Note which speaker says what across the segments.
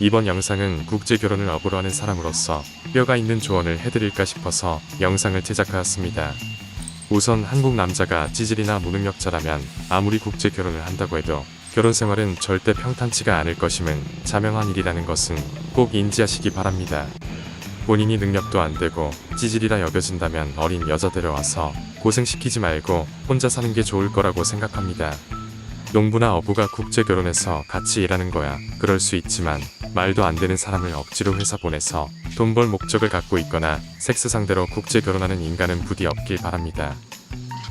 Speaker 1: 이번 영상은 국제결혼을 업으로 하는 사람으로서 뼈가 있는 조언을 해드릴까 싶어서 영상을 제작하였습니다. 우선 한국 남자가 찌질이나 무능력자라면 아무리 국제결혼을 한다고 해도 결혼생활은 절대 평탄치가 않을 것임은 자명한 일이라는 것은 꼭 인지하시기 바랍니다. 본인이 능력도 안되고 찌질이라 여겨진다면 어린 여자 데려와서 고생시키지 말고 혼자 사는 게 좋을 거라고 생각합니다. 농부나 어부가 국제결혼해서 같이 일하는 거야 그럴 수 있지만 말도 안 되는 사람을 억지로 회사 보내서 돈 벌 목적을 갖고 있거나 섹스 상대로 국제결혼하는 인간은 부디 없길 바랍니다.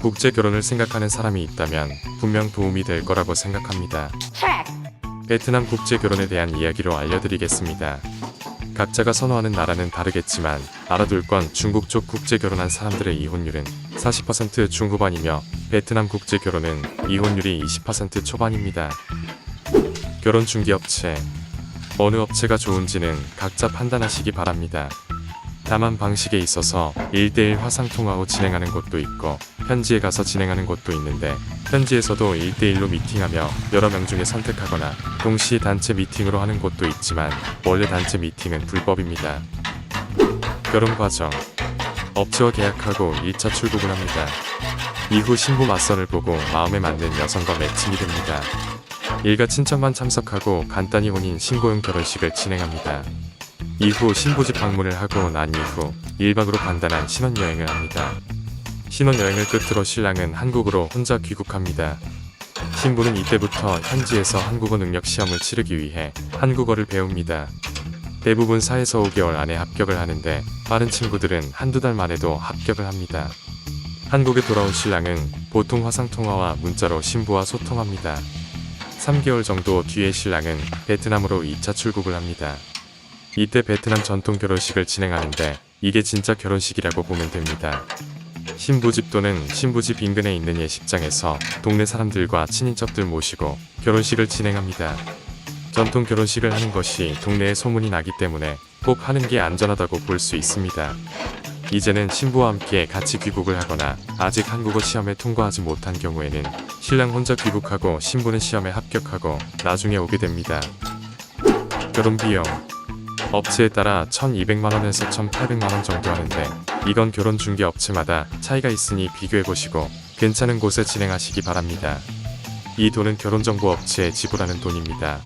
Speaker 1: 국제결혼을 생각하는 사람이 있다면 분명 도움이 될 거라고 생각합니다. 베트남 국제결혼에 대한 이야기로 알려드리겠습니다. 각자가 선호하는 나라는 다르겠지만 알아둘 건 중국 쪽 국제결혼한 사람들의 이혼율은 40% 중후반이며 베트남 국제결혼은 이혼율이 20% 초반입니다. 결혼 중개업체 어느 업체가 좋은지는 각자 판단하시기 바랍니다. 다만 방식에 있어서 1대1 화상통화 후 진행하는 곳도 있고 현지에 가서 진행하는 곳도 있는데 현지에서도 1대1로 미팅하며 여러 명 중에 선택하거나 동시에 단체 미팅으로 하는 곳도 있지만 원래 단체 미팅은 불법입니다. 결혼 과정 업체와 계약하고 1차 출국을 합니다. 이후 신부 맞선을 보고 마음에 맞는 여성과 매칭이 됩니다. 일가 친척만 참석하고 간단히 혼인 신고용 결혼식을 진행합니다. 이후 신부집 방문을 하고 난 이후 1박으로 간단한 신혼여행을 합니다. 신혼여행을 끝으로 신랑은 한국으로 혼자 귀국합니다. 신부는 이때부터 현지에서 한국어 능력 시험을 치르기 위해 한국어를 배웁니다. 대부분 4에서 5개월 안에 합격을 하는데 빠른 친구들은 한두 달 만에도 합격을 합니다. 한국에 돌아온 신랑은 보통 화상통화와 문자로 신부와 소통합니다. 3개월 정도 뒤에 신랑은 베트남으로 2차 출국을 합니다. 이때 베트남 전통 결혼식을 진행하는데 이게 진짜 결혼식이라고 보면 됩니다. 신부집 또는 신부집 인근에 있는 예식장에서 동네 사람들과 친인척들 모시고 결혼식을 진행합니다. 전통 결혼식을 하는 것이 동네에 소문이 나기 때문에 꼭 하는 게 안전하다고 볼 수 있습니다. 이제는 신부와 함께 같이 귀국을 하거나 아직 한국어 시험에 통과하지 못한 경우에는 신랑 혼자 귀국하고 신부는 시험에 합격하고 나중에 오게 됩니다. 결혼 비용 업체에 따라 1,200만원에서 1,800만원 정도 하는데 이건 결혼 중개 업체마다 차이가 있으니 비교해보시고 괜찮은 곳에 진행하시기 바랍니다. 이 돈은 결혼정보 업체에 지불하는 돈입니다.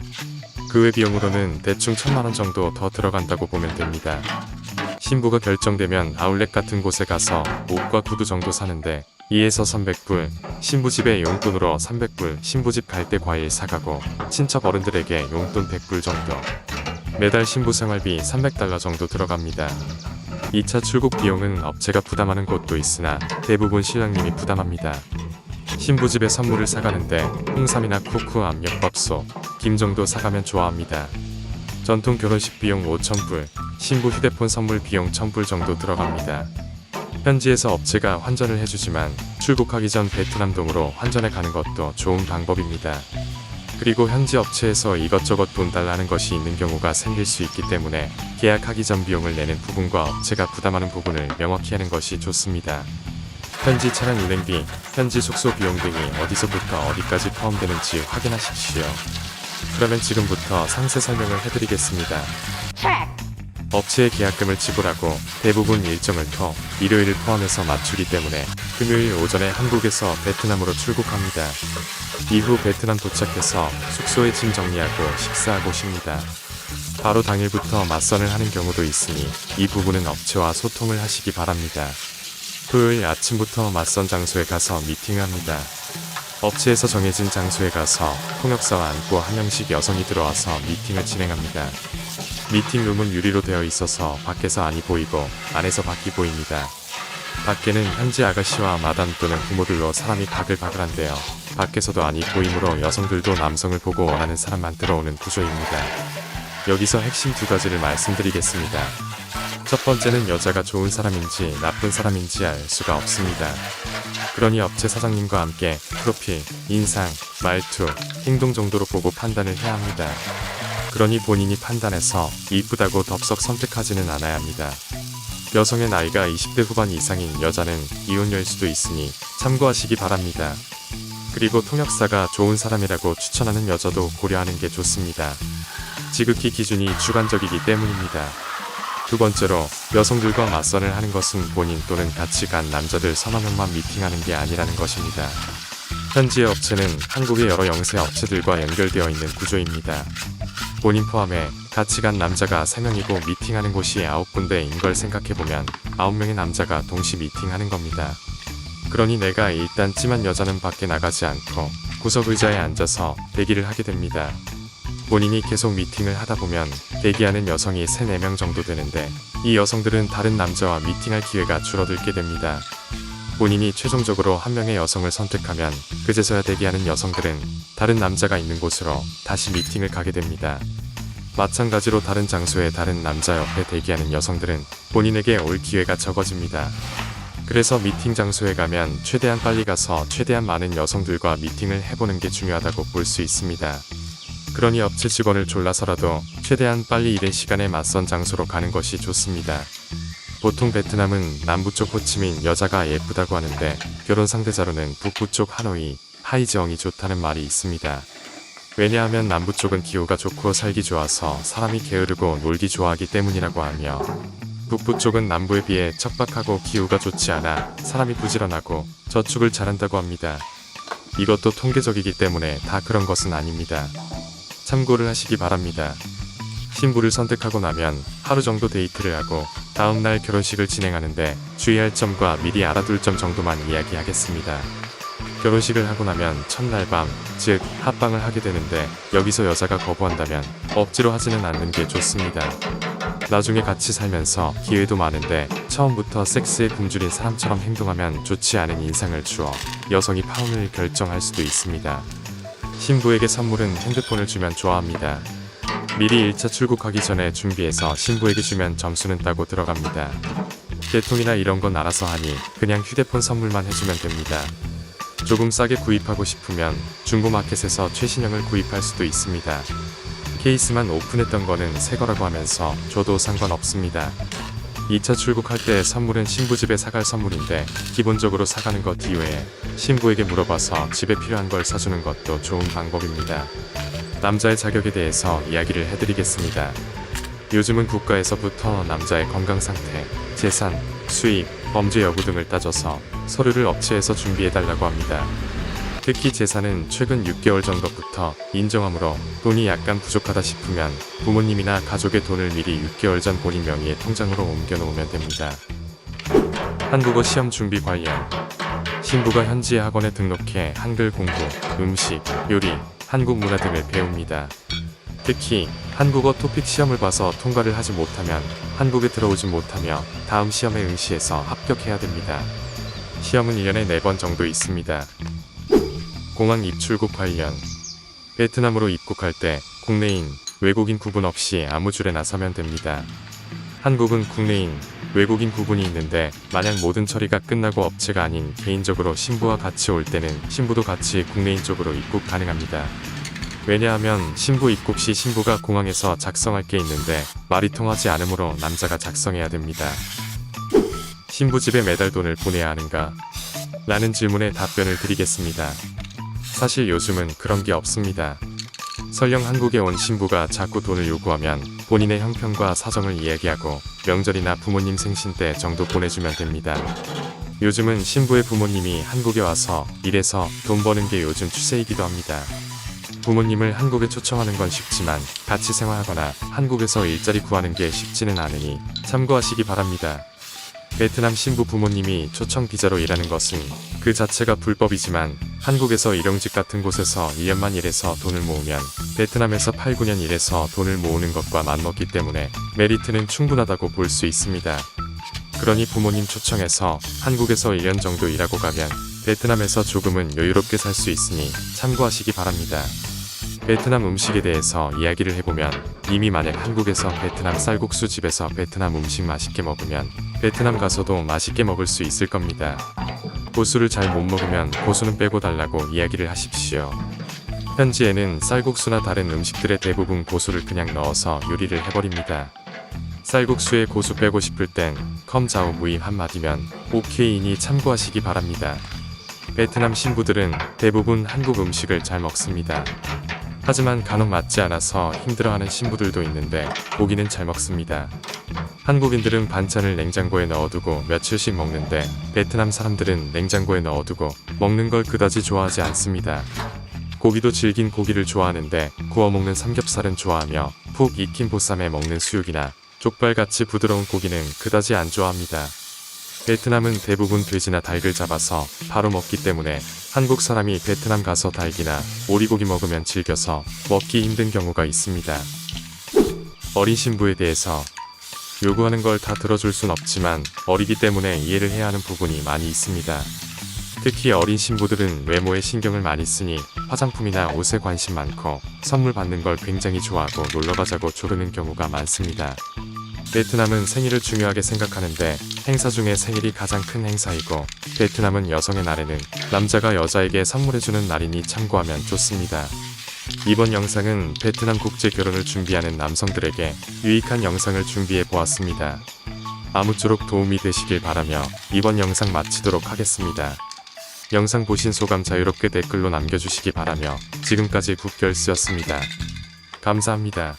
Speaker 1: 그 외 비용으로는 대충 1,000만원 정도 더 들어간다고 보면 됩니다. 신부가 결정되면 아울렛 같은 곳에 가서 옷과 구두 정도 사는데 2에서 300불, 신부집에 용돈으로 300불, 신부집 갈 때 과일 사가고 친척 어른들에게 용돈 100불 정도, 매달 신부 생활비 300달러 정도 들어갑니다. 2차 출국 비용은 업체가 부담하는 곳도 있으나 대부분 신랑님이 부담합니다. 신부집에 선물을 사가는데 홍삼이나 쿠쿠 압력밥솥, 김 정도 사가면 좋아합니다. 전통 결혼식 비용 5,000불, 신부 휴대폰 선물 비용 1,000불 정도 들어갑니다. 현지에서 업체가 환전을 해주지만 출국하기 전 베트남동으로 환전해 가는 것도 좋은 방법입니다. 그리고 현지 업체에서 이것저것 돈 달라는 것이 있는 경우가 생길 수 있기 때문에 계약하기 전 비용을 내는 부분과 업체가 부담하는 부분을 명확히 하는 것이 좋습니다. 현지 차량 운행비, 현지 숙소 비용 등이 어디서부터 어디까지 포함되는지 확인하십시오. 그러면 지금부터 상세 설명을 해드리겠습니다. 업체에 계약금을 지불하고 대부분 일정을 일요일을 포함해서 맞추기 때문에 금요일 오전에 한국에서 베트남으로 출국합니다. 이후 베트남 도착해서 숙소에 짐 정리하고 식사하고 쉽니다. 바로 당일부터 맞선을 하는 경우도 있으니 이 부분은 업체와 소통을 하시기 바랍니다. 토요일 아침부터 맞선 장소에 가서 미팅을 합니다. 업체에서 정해진 장소에 가서 통역사와 안고 한 명씩 여성이 들어와서 미팅을 진행합니다. 미팅룸은 유리로 되어 있어서 밖에서 안이 보이고 안에서 밖이 보입니다. 밖에는 현지 아가씨와 마담 또는 부모들로 사람이 바글바글한데요. 밖에서도 안이 보이므로 여성들도 남성을 보고 원하는 사람만 들어오는 구조입니다. 여기서 핵심 두 가지를 말씀드리겠습니다. 첫 번째는 여자가 좋은 사람인지 나쁜 사람인지 알 수가 없습니다. 그러니 업체 사장님과 함께 프로필, 인상, 말투, 행동 정도로 보고 판단을 해야 합니다. 그러니 본인이 판단해서 이쁘다고 덥석 선택하지는 않아야 합니다. 여성의 나이가 20대 후반 이상인 여자는 이혼녀일 수도 있으니 참고하시기 바랍니다. 그리고 통역사가 좋은 사람이라고 추천하는 여자도 고려하는 게 좋습니다. 지극히 기준이 주관적이기 때문입니다. 두 번째로 여성들과 맞선을 하는 것은 본인 또는 같이 간 남자들 서너 명만 미팅하는 게 아니라는 것입니다. 현지의 업체는 한국의 여러 영세 업체들과 연결되어 있는 구조입니다. 본인 포함해 같이 간 남자가 3명이고 미팅하는 곳이 9군데인 걸 생각해보면 9명의 남자가 동시 미팅하는 겁니다. 그러니 내가 일단 찜한 여자는 밖에 나가지 않고 구석 의자에 앉아서 대기를 하게 됩니다. 본인이 계속 미팅을 하다 보면 대기하는 여성이 3, 4명 정도 되는데 이 여성들은 다른 남자와 미팅할 기회가 줄어들게 됩니다. 본인이 최종적으로 한 명의 여성을 선택하면 그제서야 대기하는 여성들은 다른 남자가 있는 곳으로 다시 미팅을 가게 됩니다. 마찬가지로 다른 장소에 다른 남자 옆에 대기하는 여성들은 본인에게 올 기회가 적어집니다. 그래서 미팅 장소에 가면 최대한 빨리 가서 최대한 많은 여성들과 미팅을 해보는 게 중요하다고 볼 수 있습니다. 그러니 업체 직원을 졸라서라도 최대한 빨리 이른 시간에 맞선 장소로 가는 것이 좋습니다. 보통 베트남은 남부 쪽 호치민 여자가 예쁘다고 하는데 결혼 상대자로는 북부 쪽 하노이, 하이지엉이 좋다는 말이 있습니다. 왜냐하면 남부 쪽은 기후가 좋고 살기 좋아서 사람이 게으르고 놀기 좋아하기 때문이라고 하며 북부 쪽은 남부에 비해 척박하고 기후가 좋지 않아 사람이 부지런하고 저축을 잘한다고 합니다. 이것도 통계적이기 때문에 다 그런 것은 아닙니다. 참고를 하시기 바랍니다. 신부를 선택하고 나면 하루 정도 데이트를 하고 다음날 결혼식을 진행하는데 주의할 점과 미리 알아둘 점 정도만 이야기하겠습니다. 결혼식을 하고 나면 첫날 밤, 즉 합방을 하게 되는데 여기서 여자가 거부한다면 억지로 하지는 않는 게 좋습니다. 나중에 같이 살면서 기회도 많은데 처음부터 섹스에 굶주린 사람처럼 행동하면 좋지 않은 인상을 주어 여성이 파혼을 결정할 수도 있습니다. 신부에게 선물은 핸드폰을 주면 좋아합니다. 미리 1차 출국하기 전에 준비해서 신부에게 주면 점수는 따고 들어갑니다. 개통이나 이런 건 알아서 하니 그냥 휴대폰 선물만 해주면 됩니다. 조금 싸게 구입하고 싶으면 중고마켓에서 최신형을 구입할 수도 있습니다. 케이스만 오픈했던 거는 새 거라고 하면서 줘도 상관없습니다. 2차 출국할 때 선물은 신부 집에 사갈 선물인데 기본적으로 사가는 것 이외에 신부에게 물어봐서 집에 필요한 걸 사주는 것도 좋은 방법입니다. 남자의 자격에 대해서 이야기를 해드리겠습니다. 요즘은 국가에서부터 남자의 건강 상태, 재산, 수입, 범죄 여부 등을 따져서 서류를 업체에서 준비해달라고 합니다. 특히 재산은 최근 6개월 전부터 인정하므로 돈이 약간 부족하다 싶으면 부모님이나 가족의 돈을 미리 6개월 전 본인 명의의 통장으로 옮겨놓으면 됩니다. 한국어 시험 준비 관련 신부가 현지의 학원에 등록해 한글 공부, 음식, 요리, 한국 문화 등을 배웁니다. 특히 한국어 토픽 시험을 봐서 통과를 하지 못하면 한국에 들어오지 못하며 다음 시험에 응시해서 합격해야 됩니다. 시험은 1년에 4번 정도 있습니다. 공항 입출국 관련 베트남으로 입국할 때 국내인, 외국인 구분 없이 아무 줄에 나서면 됩니다. 한국은 국내인, 외국인 구분이 있는데 만약 모든 처리가 끝나고 업체가 아닌 개인적으로 신부와 같이 올 때는 신부도 같이 국내인 쪽으로 입국 가능합니다. 왜냐하면 신부 입국 시 신부가 공항에서 작성할 게 있는데 말이 통하지 않으므로 남자가 작성해야 됩니다. 신부 집에 매달 돈을 보내야 하는가? 라는 질문에 답변을 드리겠습니다. 사실 요즘은 그런 게 없습니다. 설령 한국에 온 신부가 자꾸 돈을 요구하면 본인의 형편과 사정을 이야기하고 명절이나 부모님 생신 때 정도 보내주면 됩니다. 요즘은 신부의 부모님이 한국에 와서 일해서 돈 버는 게 요즘 추세이기도 합니다. 부모님을 한국에 초청하는 건 쉽지만 같이 생활하거나 한국에서 일자리 구하는 게 쉽지는 않으니 참고하시기 바랍니다. 베트남 신부 부모님이 초청 비자로 일하는 것은 그 자체가 불법이지만 한국에서 일용직 같은 곳에서 1년만 일해서 돈을 모으면 베트남에서 8, 9년 일해서 돈을 모으는 것과 맞먹기 때문에 메리트는 충분하다고 볼 수 있습니다. 그러니 부모님 초청해서 한국에서 1년 정도 일하고 가면 베트남에서 조금은 여유롭게 살 수 있으니 참고하시기 바랍니다. 베트남 음식에 대해서 이야기를 해보면 이미 만약 한국에서 베트남 쌀국수 집에서 베트남 음식 맛있게 먹으면 베트남 가서도 맛있게 먹을 수 있을 겁니다. 고수를 잘 못 먹으면 고수는 빼고 달라고 이야기를 하십시오. 현지에는 쌀국수나 다른 음식들의 대부분 고수를 그냥 넣어서 요리를 해버립니다. 쌀국수에 고수 빼고 싶을 땐 컴자오 무이 한마디면 오케이니 참고하시기 바랍니다. 베트남 신부들은 대부분 한국 음식을 잘 먹습니다. 하지만 간혹 맞지 않아서 힘들어하는 신부들도 있는데 고기는 잘 먹습니다. 한국인들은 반찬을 냉장고에 넣어두고 며칠씩 먹는데 베트남 사람들은 냉장고에 넣어두고 먹는 걸 그다지 좋아하지 않습니다. 고기도 질긴 고기를 좋아하는데 구워 먹는 삼겹살은 좋아하며 푹 익힌 보쌈에 먹는 수육이나 족발같이 부드러운 고기는 그다지 안 좋아합니다. 베트남은 대부분 돼지나 닭을 잡아서 바로 먹기 때문에 한국 사람이 베트남 가서 닭이나 오리고기 먹으면 질겨서 먹기 힘든 경우가 있습니다. 어린 신부에 대해서 요구하는 걸 다 들어줄 순 없지만 어리기 때문에 이해를 해야 하는 부분이 많이 있습니다. 특히 어린 신부들은 외모에 신경을 많이 쓰니 화장품이나 옷에 관심 많고 선물 받는 걸 굉장히 좋아하고 놀러가자고 조르는 경우가 많습니다. 베트남은 생일을 중요하게 생각하는데 행사 중에 생일이 가장 큰 행사이고 베트남은 여성의 날에는 남자가 여자에게 선물해주는 날이니 참고하면 좋습니다. 이번 영상은 베트남 국제 결혼을 준비하는 남성들에게 유익한 영상을 준비해 보았습니다. 아무쪼록 도움이 되시길 바라며 이번 영상 마치도록 하겠습니다. 영상 보신 소감 자유롭게 댓글로 남겨주시기 바라며 지금까지 국결스였습니다. 감사합니다.